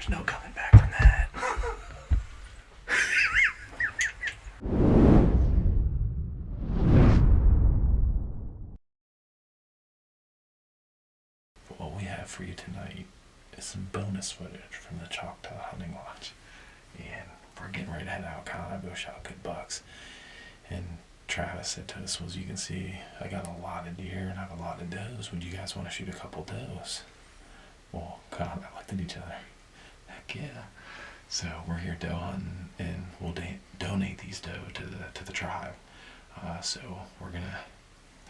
There's no coming back from that. What we have for you tonight is some bonus footage from the Choctaw Hunting Lodge. And we're getting ready to head out. Kyle and I both shot good bucks. And Travis said to us, well, as you can see, I got a lot of deer and I have a lot of does. Would you guys want to shoot a couple does? Well, Kyle and I looked at each other. Heck yeah. So we're here doe hunting, and we'll donate these doe to the tribe. So we're gonna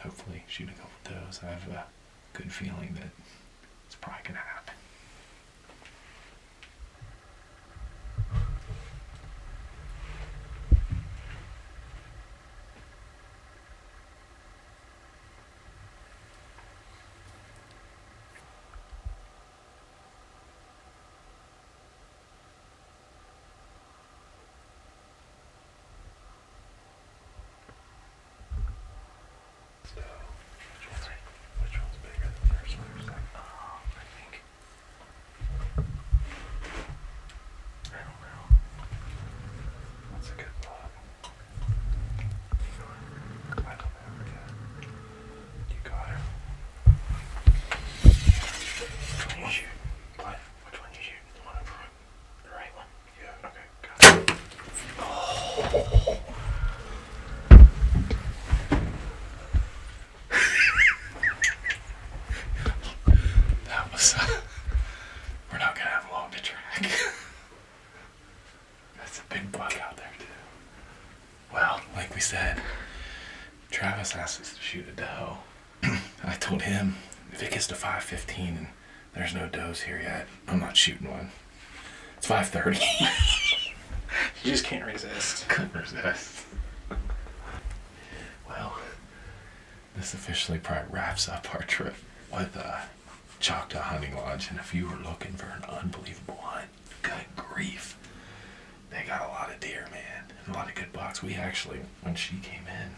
hopefully shoot a couple does. I have a good feeling that it's probably gonna happen. Which one's bigger, the first one or second? I think. I don't know. That's a good buck. I don't know yet. You got it. Which one you shoot? What? Which one you shoot? The one in front? The right one? Yeah. Okay, got it. Oh. We're not gonna have long to track. That's a big buck out there too. Well, like we said, Travis asked us to shoot a doe. I told him if it gets to 5:15 and there's no does here yet, I'm not shooting one. It's 5:30. You just can't resist. Couldn't resist. Well, this officially probably wraps up our trip with Choctaw Hunting Lodge, and if you were looking for an unbelievable hunt, good grief, they got a lot of deer, man, and a lot of good bucks. We actually, when she came in,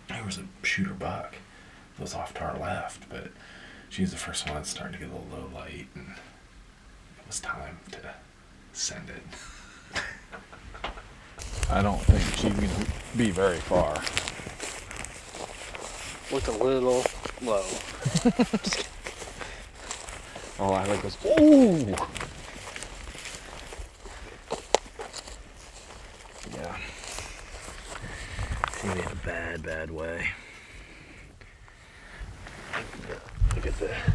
there was a shooter buck that was off to our left, but she's the first one that's starting to get a little low light, and it was time to send it. I don't think she can be very far. Looked a little low. Oh, I like this. Ooh! Yeah. It's gonna be in a bad way. Look at that.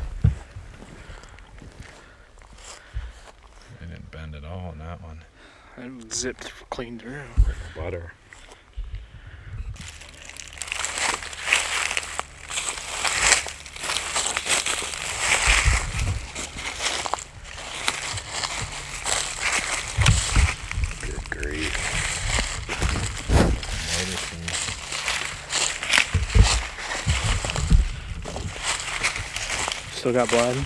I didn't bend at all on that one. I zipped clean through. Like butter. Still got blood.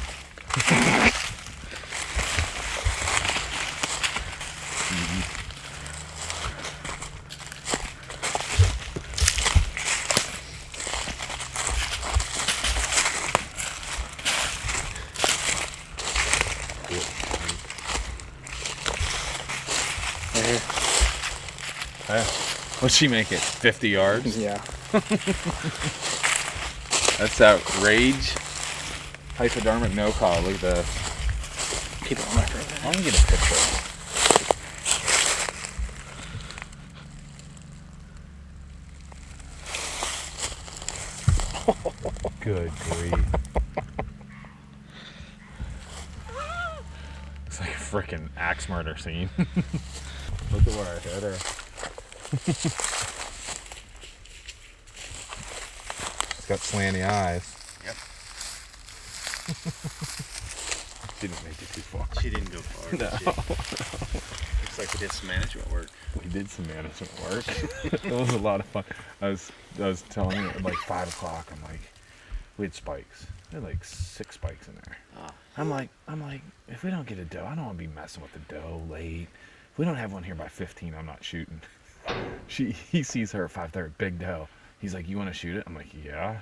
Hey, what'd she make it? 50 yards? Yeah. That's outrage. Hypodermic no call. Look at that. Keep it on my front. I'm gonna get a picture. Good grief. It's like a freaking axe murder scene. Look at where I hit her. She's got slanty eyes. Yep. She didn't make it too far. She didn't go far. No. Looks like we did some management work. We did some management work. It was a lot of fun. I was telling you at like 5 o'clock. I'm like, we had spikes. We had like 6 spikes in there. Oh. I'm like, if we don't get a doe, I don't want to be messing with the doe late. If we don't have one here by 15, I'm not shooting. He sees her at 5:30, big doe. He's like, you want to shoot it? I'm like, yeah.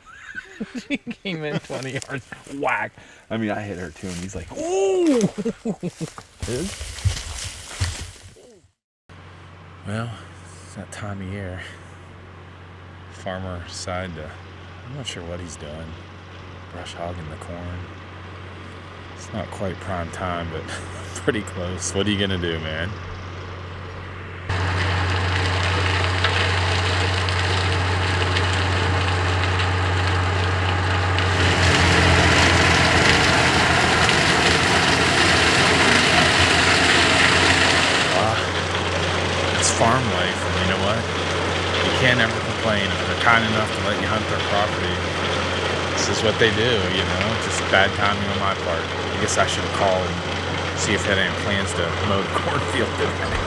She came in 20 yards, whack. I mean, I hit her too, and he's like, ooh. Well, it's that time of year. Farmer decided to, I'm not sure what he's doing, brush hogging the corn. It's not quite prime time, but pretty close. What are you gonna do, man? It's farm life, and you know what? You can't ever complain if they're kind enough to let you hunt their property. This is what they do, you know. Just bad timing on my part. I guess I should have called and see if they had any plans to mow the cornfield today.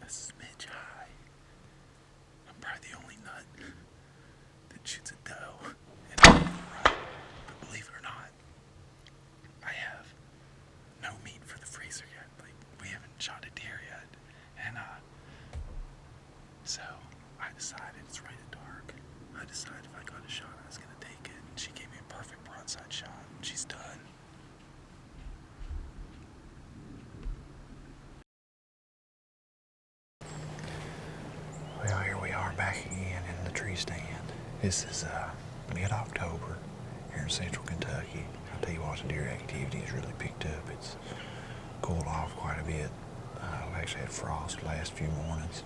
A smidge high. I'm probably the only nut that shoots a doe and a rut. But believe it or not, I have no meat for the freezer yet. Like, we haven't shot a deer yet. And so I decided, it's right at dark, I decided if I got a shot I was gonna take it. She gave me a perfect broadside shot. She's done. Well, here we are back again in the tree stand. This is mid-October here in central Kentucky. I'll tell you what, the deer activity has really picked up. It's cooled off quite a bit. We've actually had frost the last few mornings.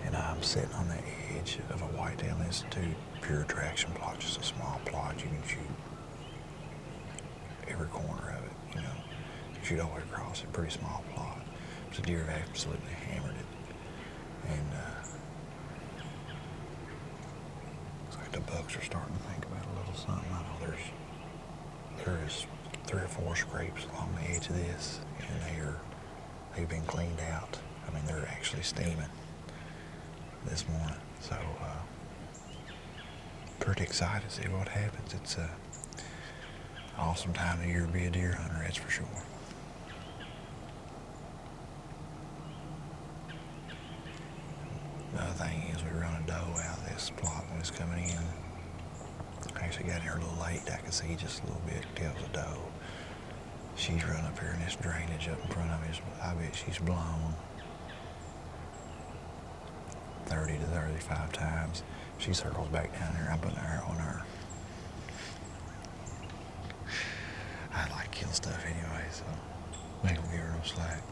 And I'm sitting on the edge of a Whitetail Institute pure traction plot, just a small plot. You can shoot every corner of it, you know. You can shoot all the way across it, pretty small plot. The deer have absolutely hammered it. And looks like the bucks are starting to think about a little something. I know there is 3 or 4 scrapes along the edge of this, and they've been cleaned out. I mean, they're actually steaming. this morning. So pretty excited to see what happens. It's a awesome time of year to be a deer hunter, that's for sure. The other thing is we run a doe out of this plot when it's coming in. I actually got here a little late. I could see just a little bit. Tells a doe. She's run up here in this drainage up in front of me. I bet she's blown 30 to 35 times. She circles back down there. I put an arrow on her. I like kill stuff anyway, so we ain't gonna give her no slack.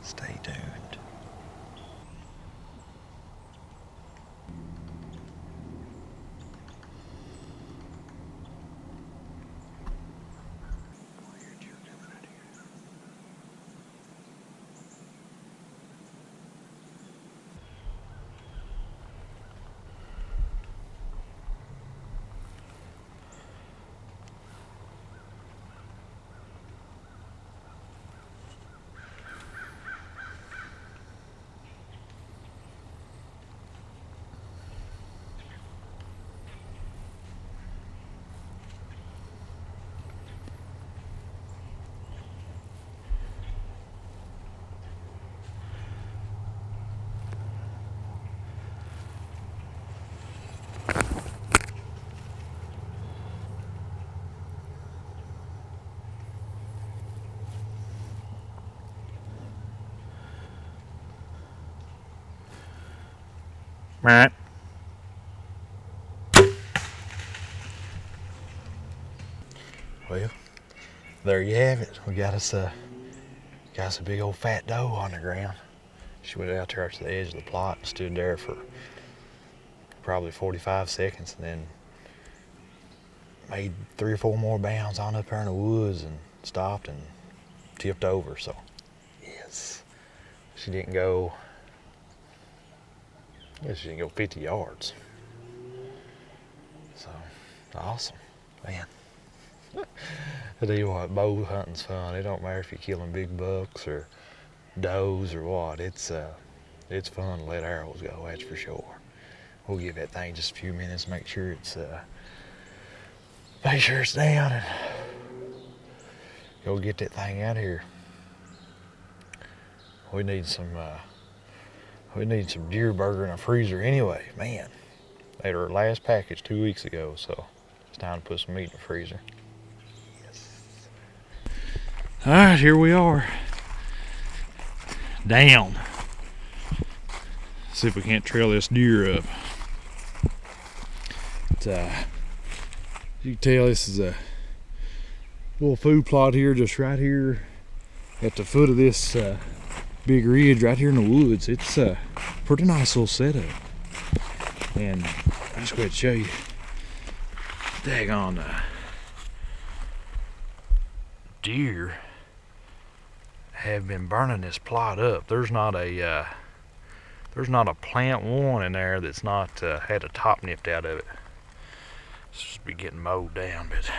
Stay tuned. Right. Well, there you have it. We got us a big old fat doe on the ground. She went out there to the edge of the plot and stood there for probably 45 seconds and then made 3 or 4 more bounds on up there in the woods and stopped and tipped over. So, yes, she didn't go 50 yards. So, awesome, man. I tell you what, bow hunting's fun. It don't matter if you're killing big bucks or does or what. It's fun to let arrows go, that's for sure. We'll give that thing just a few minutes, make sure it's down, and go get that thing out of here. We need some deer burger in a freezer anyway, man. They ate our last package 2 weeks ago, so it's time to put some meat in the freezer. All right, here we are. Down. See if we can't trail this deer up. You can tell this is a little food plot here, just right here at the foot of this big ridge right here in the woods. It's a pretty nice little setup. And I just going to show you. Daggone deer have been burning this plot up. There's not a plant one in there that's not had a top nipped out of it. It's just be getting mowed down, but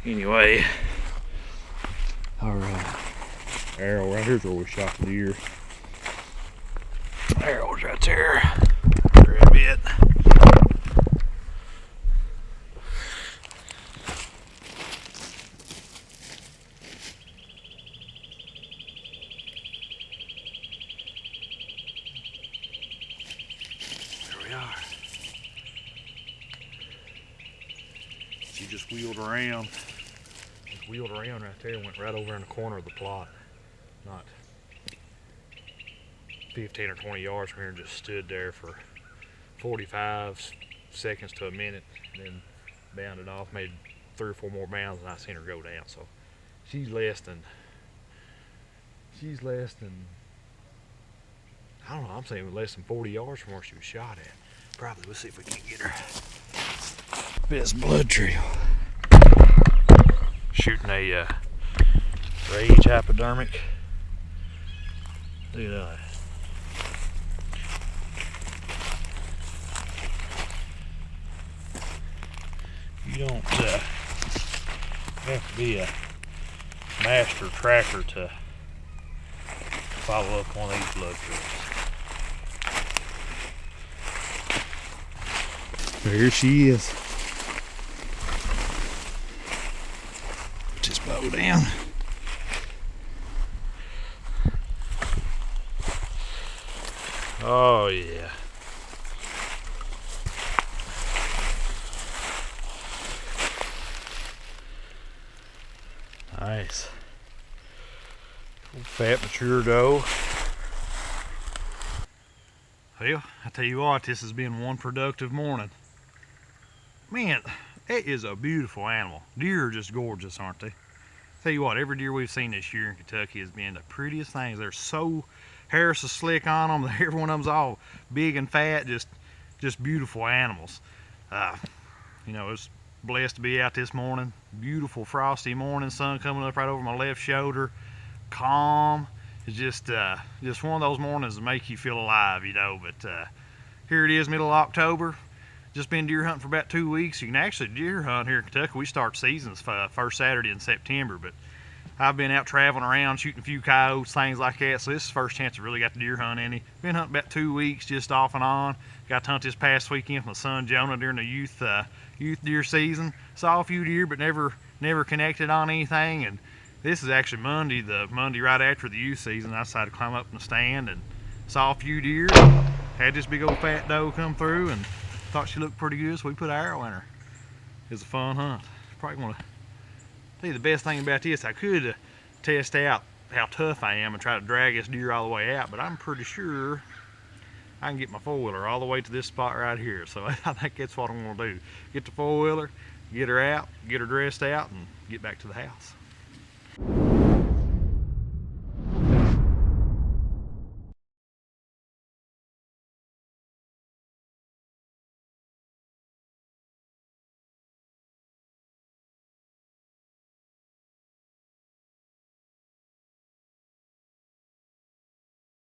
anyway, our arrow right here's where we shot the deer. Arrow's right there. Grab it. She just wheeled around. Just wheeled around right there and went right over in the corner of the plot. Not 15 or 20 yards from here, and just stood there for 45 seconds to a minute, and then bounded off, made 3 or 4 more bounds, and I seen her go down. So she's less than I don't know, I'm saying less than 40 yards from where she was shot at. Probably. Let's see if we can get her. Best blood trail. Shooting a rage hypodermic. Look at that. You don't have to be a master tracker to follow up on these blood trails. There she is. Put this bow down. Oh yeah. Nice. Fat mature doe. Well, I tell you what, this has been one productive morning. Man, it is a beautiful animal. Deer are just gorgeous, aren't they? Tell you what, every deer we've seen this year in Kentucky has been the prettiest things. They're so hair so slick on them. Every one of them's all big and fat, just beautiful animals. You know, it's blessed to be out this morning. Beautiful frosty morning, sun coming up right over my left shoulder. Calm. It's just one of those mornings that make you feel alive, you know. But here it is, middle of October. Just been deer hunting for about 2 weeks. You can actually deer hunt here in Kentucky. We start seasons first Saturday in September, but I've been out traveling around shooting a few coyotes, things like that. So this is the first chance I really got to deer hunt any. Been hunting about 2 weeks, just off and on. Got to hunt this past weekend with my son Jonah during the youth deer season. Saw a few deer, but never connected on anything. And this is actually Monday, the Monday right after the youth season. I decided to climb up in the stand and saw a few deer. Had this big old fat doe come through and thought she looked pretty good, so we put an arrow in her. It was a fun hunt. Probably want to tell you the best thing about this. I could test out how tough I am and try to drag this deer all the way out, but I'm pretty sure I can get my four-wheeler all the way to this spot right here. So I think that's what I'm gonna do. Get the four-wheeler, get her out, get her dressed out, and get back to the house.